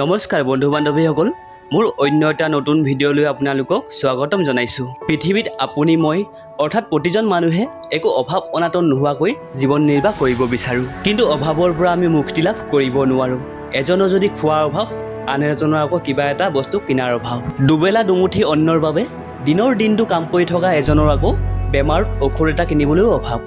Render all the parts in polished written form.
নমস্কাৰ বন্ধু বান্ধৱীসকল, মোৰ অন্য এটা নতুন ভিডিঅ'লৈ আপোনালোকক স্বাগতম জনাইছোঁ। পৃথিৱীত আপুনি মই অৰ্থাৎ প্ৰতিজন মানুহে একো অভাৱ অনাটন নোহোৱাকৈ জীৱন নিৰ্বাহ কৰিব বিচাৰোঁ, কিন্তু অভাৱৰ পৰা আমি মুক্তি লাভ কৰিব নোৱাৰোঁ। এজনৰ যদি খোৱাৰ অভাৱ, আন এজনৰ আকৌ কিবা এটা বস্তু কিনাৰ অভাৱ। দুবেলা দুমুঠি অন্নৰ বাবে দিনৰ দিনটো কাম কৰি থকা এজনৰ আকৌ বেমাৰত ঔষধ এটা কিনিবলৈও অভাৱ।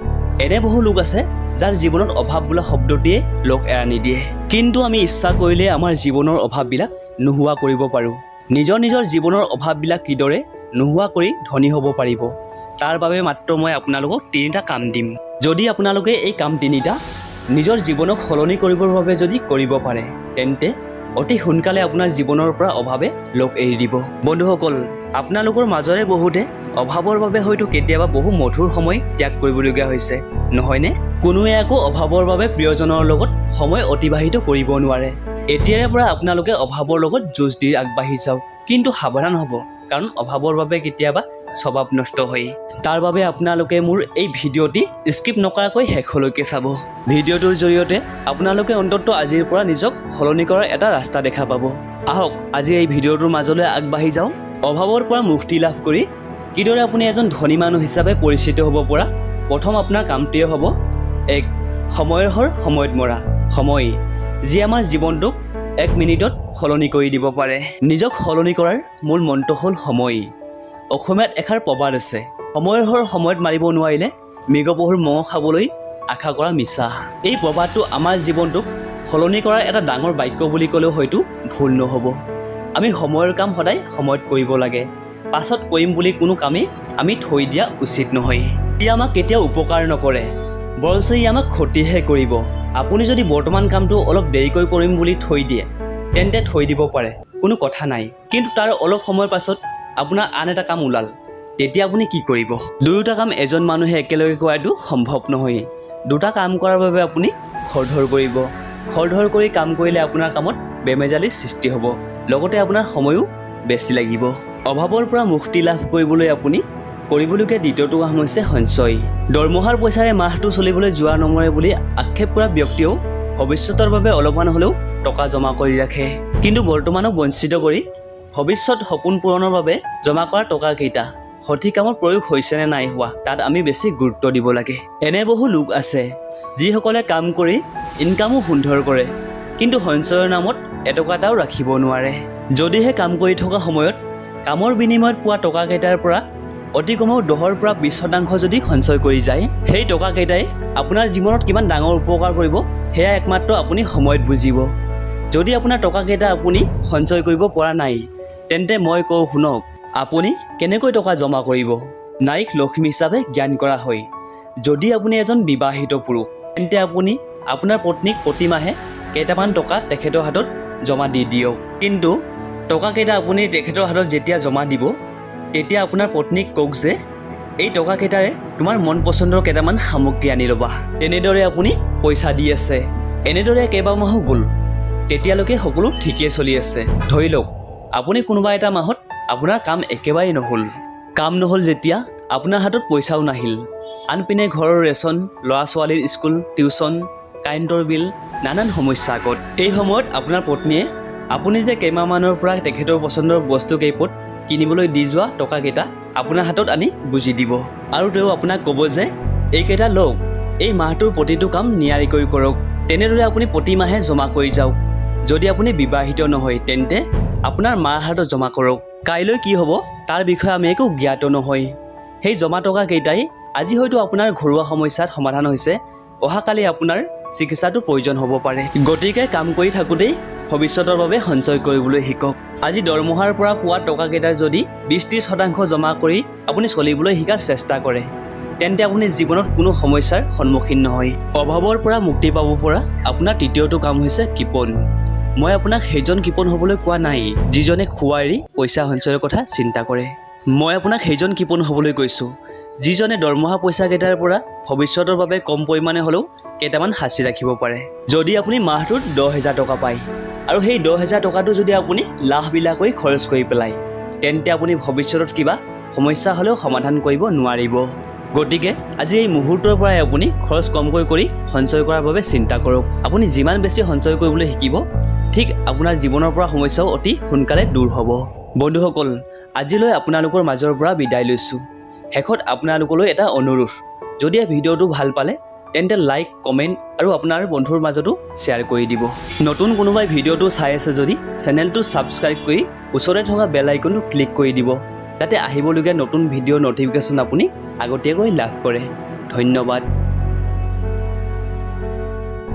এনে বহু লোক আছে যাৰ জীৱনত অভাৱ বোলা শব্দটিয়ে লোক এৰা নিদিয়ে, কিন্তু আমি ইচ্ছা কৰিলে আমাৰ জীৱনৰ অভাৱবিলাক নোহোৱা কৰিব পাৰোঁ। নিজৰ জীৱনৰ অভাৱবিলাক কিদৰে নোহোৱা কৰি ধনী হ'ব পাৰিব, তাৰ বাবে মাত্ৰ মই আপোনালোকক 3টা কাম দিম। যদি আপোনালোকে এই কাম 3টা নিজৰ জীৱনক সলনি কৰিবৰ বাবে যদি কৰিব পাৰে, তেন্তে অতি সোনকালে আপোনাৰ জীৱনৰ পৰা অভাৱে লোক এৰি দিব। বন্ধুসকল, আপোনালোকৰ মাজৰে বহুতে অভাৱৰ বাবে হয়তো কেতিয়াবা বহু মধুৰ সময় ত্যাগ কৰিবলগীয়া হৈছে, নহয়নে? কোনোৱে আকৌ অভাৱৰ বাবে প্ৰিয়জনৰ লগত সময় অতিবাহিত কৰিব নোৱাৰে। এতিয়াৰে পৰা আপোনালোকে অভাৱৰ লগত যুঁজ দি আগবাঢ়ি যাওক, কিন্তু সাৱধান হ'ব, কাৰণ অভাৱৰ বাবে কেতিয়াবা স্বভাৱ নষ্ট হয়। তাৰ বাবে আপোনালোকে মোৰ এই ভিডিঅ'টি স্কিপ নকৰাকৈ শেষলৈকে চাব। ভিডিঅ'টোৰ জৰিয়তে আপোনালোকে অন্ততঃ আজিৰ পৰা নিজক সলনি কৰাৰ এটা ৰাস্তা দেখা পাব। আহক আজি এই ভিডিঅ'টোৰ মাজলৈ আগবাঢ়ি যাওঁ। অভাৱৰ পৰা মুক্তি লাভ কৰি কিদৰে আপুনি এজন ধনী মানুহ হিচাপে পৰিচিত হ'ব পৰা প্ৰথম আপোনাৰ কামটোৱে হ'ব সময়ৰ হৰ সময়ত মৰা। সময় যি আমাৰ জীৱনটোক 1 মিনিটত সলনি কৰি দিব পাৰে। নিজক সলনি কৰাৰ মূল মন্ত্ৰ হ'ল সময়। অসমীয়াত এষাৰ প্ৰবাদ আছে, সময়ৰ হৰ সময়ত মাৰিব নোৱাৰিলে মৃগপহুৰ মঙহ খাবলৈ আশা কৰা মিছা। এই প্ৰবাদটো আমাৰ জীৱনটোক সলনি কৰাৰ এটা ডাঙৰ বাক্য বুলি ক'লেও হয়তো ভুল নহ'ব। আমি সময়ৰ কাম সদায় সময়ত কৰিব লাগে। পাছত কৰিম বুলি কোনো কামেই আমি থৈ দিয়া উচিত নহয়। ই আমাক কেতিয়াও উপকাৰ নকৰে, বৰঞ্চ ই আমাক ক্ষতিহে কৰিব। আপুনি যদি বৰ্তমান কামটো অলপ দেৰিকৈ কৰিম বুলি থৈ দিয়ে, তেন্তে থৈ দিব পাৰে, কোনো কথা নাই। কিন্তু তাৰ অলপ সময়ৰ পাছত আপোনাৰ আন এটা কাম ওলাল, তেতিয়া আপুনি কি কৰিব? দুয়োটা কাম এজন মানুহে একেলগে কৰাটো সম্ভৱ নহয়। 2টা কাম কৰাৰ বাবে আপুনি খৰধৰ কৰিব। খৰধৰ কৰি কাম কৰিলে আপোনাৰ কামত বেমেজালিৰ সৃষ্টি হ'ব, লগতে আপোনাৰ সময়ো বেছি লাগিব। অভাৱৰ পৰা মুক্তি লাভ কৰিবলৈ আপুনি কৰিবলগীয়া 2টো কাম হৈছে সঞ্চয়। দৰমহাৰ পইচাৰে মাহটো চলিবলৈ যোৱা নমৰে বুলি আক্ষেপ কৰা ব্যক্তিয়েও ভৱিষ্যতৰ বাবে অলপমান হ'লেও টকা জমা কৰি ৰাখে, কিন্তু বৰ্তমানক বঞ্চিত কৰি ভৱিষ্যত সপোন পূৰণৰ বাবে জমা কৰা টকাকেইটা সঠিক কামত প্ৰয়োগ হৈছেনে নাই হোৱা, তাত আমি বেছি গুৰুত্ব দিব লাগে। এনে বহু লোক আছে যিসকলে কাম কৰি ইনকামো সুন্দৰ কৰে, কিন্তু সঞ্চয়ৰ নামত এটকা এটাও ৰাখিব নোৱাৰে। যদিহে কাম কৰি থকা সময়ত কামৰ বিনিময়ত পোৱা টকাকেইটাৰ পৰা অতি কমেও 10ৰ পৰা 20% যদি সঞ্চয় কৰি যায়, সেই টকাকেইটাই আপোনাৰ জীৱনত কিমান ডাঙৰ উপকাৰ কৰিব সেয়া একমাত্ৰ আপুনি সময়ত বুজিব। যদি আপোনাৰ টকাকেইটা আপুনি সঞ্চয় কৰিব পৰা নাই, তেন্তে মই কওঁ শুনক, আপুনি কেনেকৈ টকা জমা কৰিব। নাৰীক লক্ষ্মী হিচাপে জ্ঞান কৰা হয়। যদি আপুনি এজন বিবাহিত পুৰুষ, তেন্তে আপুনি আপোনাৰ পত্নীক প্ৰতিমাহে কেইটামান টকা তেখেতৰ হাতত জমা দি দিয়ক। কিন্তু টকাকেইটা আপুনি তেখেতৰ হাতত যেতিয়া জমা দিব, তেতিয়া আপোনাৰ পত্নীক কওক যে এই টকাকেইটাৰে তোমাৰ মন পচন্দৰ কেইটামান সামগ্ৰী আনি ল'বা। তেনেদৰে আপুনি পইচা দি আছে। এনেদৰে কেইবামাহো গ'ল, তেতিয়ালৈকে সকলো ঠিকেই চলি আছে। ধৰি লওক আপুনি কোনোবা এটা মাহত আপোনাৰ কাম একেবাৰেই নহ'ল। কাম নহ'ল যেতিয়া আপোনাৰ হাতত পইচাও নাহিল, আনপিনে ঘৰৰ ৰেচন, ল'ৰা ছোৱালীৰ স্কুল, টিউশ্যন, কাৰেণ্টৰ বিল, নানান সমস্যা আগত। এই সময়ত আপোনাৰ পত্নীয়ে আপুনি যে কেইমাহমানৰ পৰা তেখেতৰ পচন্দৰ বস্তু কেইপদ কিনিবলৈ দি যোৱা টকাকেইটা আপোনাৰ হাতত আনি গুজি দিব, আৰু তেওঁ আপোনাক ক'ব যে এইকেইটা লওক, এই মাহটোৰ প্ৰতিটো কাম নিয়াৰিকৈ কৰক। তেনেদৰে আপুনি প্ৰতিমাহে জমা কৰি যাওক। যদি আপুনি বিবাহিত নহয়, তেন্তে আপোনাৰ মাৰ হাতত জমা কৰক। কাইলৈ কি হ'ব তাৰ বিষয়ে আমি একো জ্ঞাত নহয়। সেই জমা টকাকেইটাই আজি হয়তো আপোনাৰ ঘৰুৱা সমস্যাত সমাধান হৈছে, অহাকালি আপোনাৰ চিকিৎসাটোৰ প্ৰয়োজন হ'ব পাৰে। গতিকে কাম কৰি থাকোঁতেই ভৱিষ্যতৰ বাবে সঞ্চয় কৰিবলৈ শিকক। আজি দৰমহাৰ পৰা পোৱা টকাকেইটা যদি 20-30% জমা কৰি আপুনি চলিবলৈ শিকাৰ চেষ্টা কৰে, তেন্তে আপুনি জীৱনত কোনো সমস্যাৰ সন্মুখীন নহয়। অভাৱৰ পৰা মুক্তি পাব পৰা আপোনাৰ 3য়টো কাম হৈছে কৃপণ। মই আপোনাক সেইজন কৃপণ হ'বলৈ কোৱা নাই যিজনে খোৱা এৰি পইচা সঞ্চয়ৰ কথা চিন্তা কৰে। মই আপোনাক সেইজন কৃপণ হ'বলৈ কৈছোঁ যিজনে দৰমহা পইচাকেইটাৰ পৰা ভৱিষ্যতৰ বাবে কম পৰিমাণে হ'লেও কেইটামান সাঁচি ৰাখিব পাৰে। যদি আপুনি মাহটোত 10,000 টকা পায়, আৰু সেই 10,000 টকাটো যদি আপুনি লাহবিলা কৰি খৰচ কৰি পেলায়, তেন্তে আপুনি ভৱিষ্যতত কিবা সমস্যা হ'লেও সমাধান কৰিব নোৱাৰিব। গতিকে আজি এই মুহূৰ্তৰ পৰাই আপুনি খৰচ কমকৈ কৰি সঞ্চয় কৰাৰ বাবে চিন্তা কৰক। আপুনি যিমান বেছি সঞ্চয় কৰিবলৈ শিকিব, ঠিক আপোনাৰ জীৱনৰ পৰা সমস্যাও অতি সোনকালে দূৰ হ'ব। বন্ধুসকল, আজিলৈ আপোনালোকৰ মাজৰ পৰা বিদায় লৈছোঁ। শেষত আপোনালোকলৈ এটা অনুৰোধ, যদি ভিডিঅ'টো ভাল পালে তেন্তে লাইক, কমেণ্ট আৰু আপোনাৰ বন্ধুৰ মাজতো শ্বেয়াৰ কৰি দিব। নতুন কোনোবাই ভিডিঅ'টো চাই আছে যদি চেনেলটো ছাবস্ক্ৰাইব কৰি ওচৰতে থকা বেল আইকনটো ক্লিক কৰি দিব, যাতে আহিবলগীয়া নতুন ভিডিঅ'ৰ ন'টিফিকেশ্যন আপুনি আগতীয়াকৈ লাভ কৰে। ধন্যবাদ।